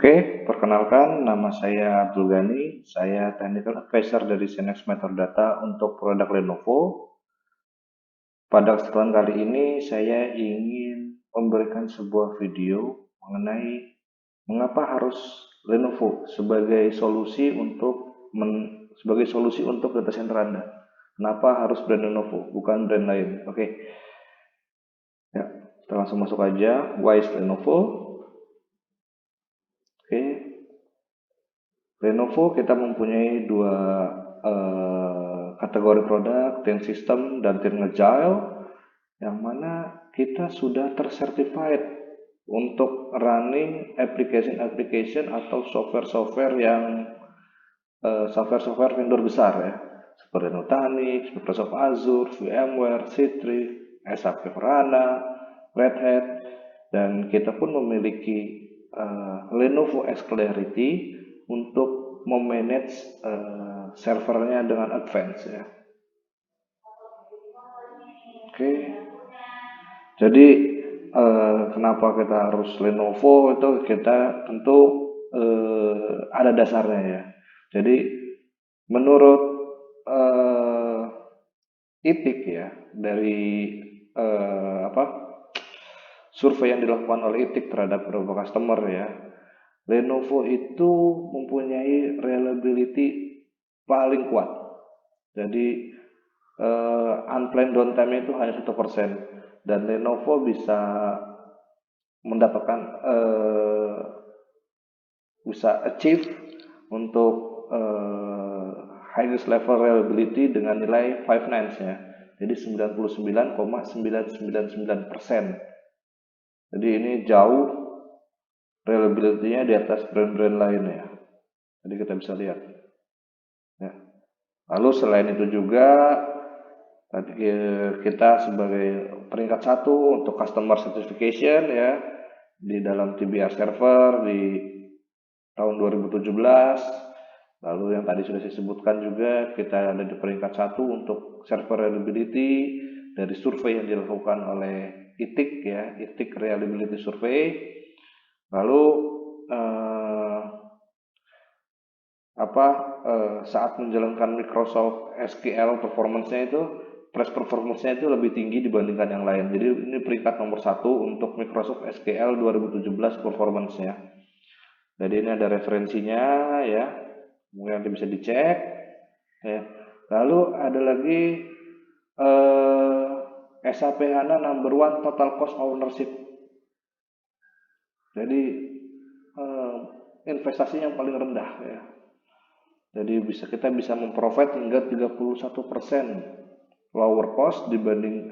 Oke, perkenalkan nama saya Abdul Ghani. Saya Technical Advisor dari Synex Metadata untuk produk Lenovo. Pada kesempatan kali ini saya ingin memberikan sebuah video mengenai mengapa harus Lenovo sebagai solusi untuk data center Anda. Kenapa harus brand Lenovo, bukan brand lain? Oke. Ya, kita langsung masuk aja. Why is Lenovo? Oke. Lenovo kita mempunyai dua kategori produk, Thin System dan Thin Agile, yang mana kita sudah tercertified untuk running application atau software yang software vendor besar ya, seperti Nutanix, Microsoft Azure, VMware, Citrix, SAP HANA, Red Hat, dan kita pun memiliki Lenovo X Clarity untuk memanage servernya dengan advance ya. Oke. Jadi kenapa kita harus Lenovo itu kita tentu ada dasarnya ya. Jadi menurut ITIC ya, dari survei yang dilakukan oleh ITIC terhadap beberapa customer ya, Lenovo itu mempunyai reliability paling kuat. Jadi unplanned downtime itu hanya 1%, dan Lenovo bisa mendapatkan bisa achieve untuk highest level reliability dengan nilai 5 nines ya. Jadi 99,999%. Jadi ini jauh reliability-nya di atas brand-brand lain ya. Jadi kita bisa lihat. Ya. Lalu selain itu juga kita sebagai peringkat 1 untuk customer certification ya di dalam TBR server di tahun 2017. Lalu yang tadi sudah saya sebutkan juga kita ada di peringkat 1 untuk server reliability dari survei yang dilakukan oleh ITIC ya, ITIC Reliability Survey. Lalu saat menjalankan Microsoft SQL performance-nya itu performance-nya itu lebih tinggi dibandingkan yang lain. Jadi ini peringkat nomor 1 untuk Microsoft SQL 2017 performance-nya. Jadi ini ada referensinya ya, mungkin nanti bisa dicek ya. Lalu ada lagi SAP HANA number 1 total cost ownership. Jadi investasi yang paling rendah ya. Jadi kita bisa memprovide hingga 31% lower cost dibanding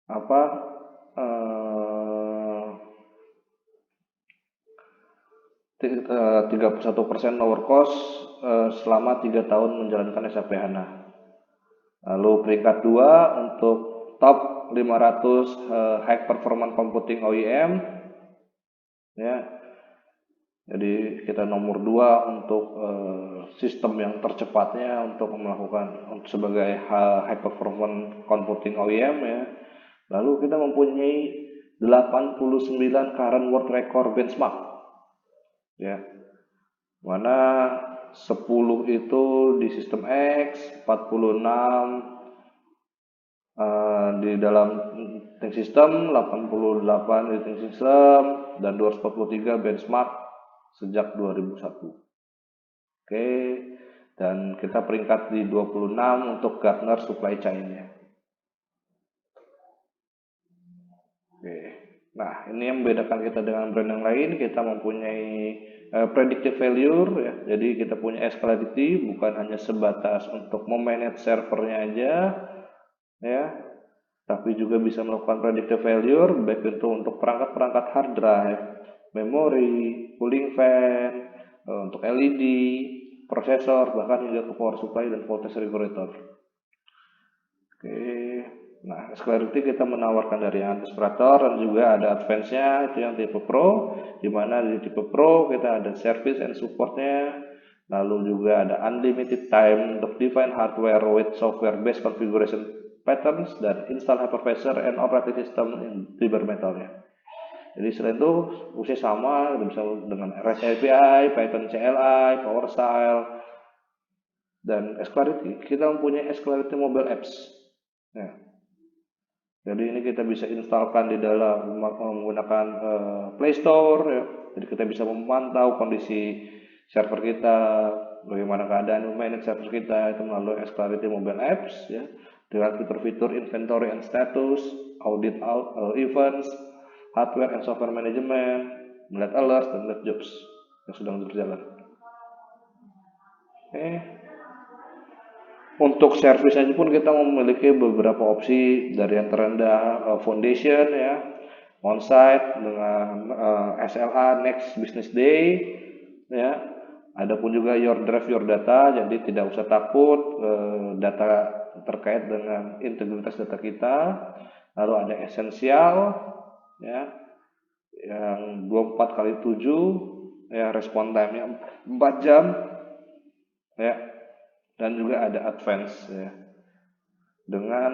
31% lower cost selama 3 tahun menjalankan SAP HANA. Lalu peringkat 2 untuk top 500 high performance computing OEM ya. Jadi kita nomor 2 untuk sistem yang tercepatnya untuk melakukan sebagai high performance computing OEM ya. Lalu kita mempunyai 89 current world record benchmark ya, mana 10 itu di sistem X, 46 di dalam Think System, 88 di Think System, dan 243 benchmark sejak 2001. Oke, dan kita peringkat di 26 untuk Gartner Supply Chain-nya. Oke. Nah, ini yang membedakan kita dengan brand yang lain. Kita mempunyai predictive failure ya. Jadi kita punya X-Clarity bukan hanya sebatas untuk memanage servernya aja ya, tapi juga bisa melakukan predictive failure baik itu untuk perangkat-perangkat hard drive, memori, cooling fan, untuk LED, prosesor, bahkan hingga ke power supply dan voltage regulator. Oke, nah X-Clarity kita menawarkan dari yang anticipator dan juga ada advance-nya, itu yang tipe Pro, di mana di tipe Pro kita ada service and support-nya, lalu juga ada unlimited time untuk define hardware with software based configuration patterns dan install hypervisor and operating system in bare metal ya. Jadi selain itu fungsi sama, bisa dengan REST API, Python CLI, PowerShell, dan Xclarity. Kita mempunyai Xclarity Mobile Apps. Ya. Jadi ini kita bisa instalkan di dalam menggunakan Play Store. Ya. Jadi kita bisa memantau kondisi server kita, bagaimana keadaan manage server kita itu melalui Xclarity Mobile Apps. Ya. Dengan fitur-fitur inventory and status, audit events, hardware and software management, melihat alerts dan melihat jobs yang sedang berjalan. Oke. Untuk service aja pun kita memiliki beberapa opsi dari yang terendah foundation ya, on-site dengan SLA next business day ya. Adapun juga your drive your data, jadi tidak usah takut data terkait dengan integritas data kita. Lalu ada esensial ya, yang 24x7 ya, respon time-nya 4 jam ya, dan juga ada advance ya, dengan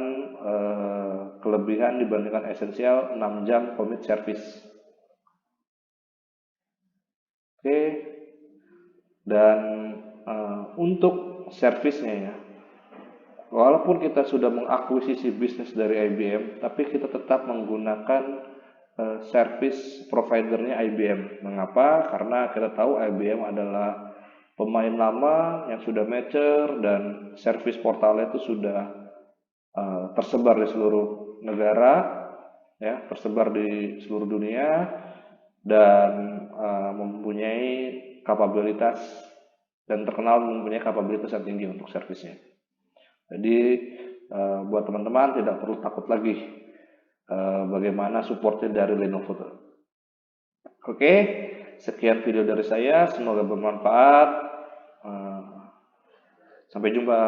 kelebihan dibandingkan esensial 6 jam commit service. Oke, dan untuk servisnya ya, walaupun kita sudah mengakuisisi bisnis dari IBM, tapi kita tetap menggunakan service providernya IBM. Mengapa? Karena kita tahu IBM adalah pemain lama yang sudah mature dan service portalnya itu sudah tersebar di seluruh negara, ya, tersebar di seluruh dunia dan mempunyai kapabilitas dan terkenal mempunyai kapabilitas yang tinggi untuk servisnya. Jadi buat teman-teman tidak perlu takut lagi bagaimana supportnya dari Lenovo. Oke, sekian video dari saya, semoga bermanfaat. Sampai jumpa.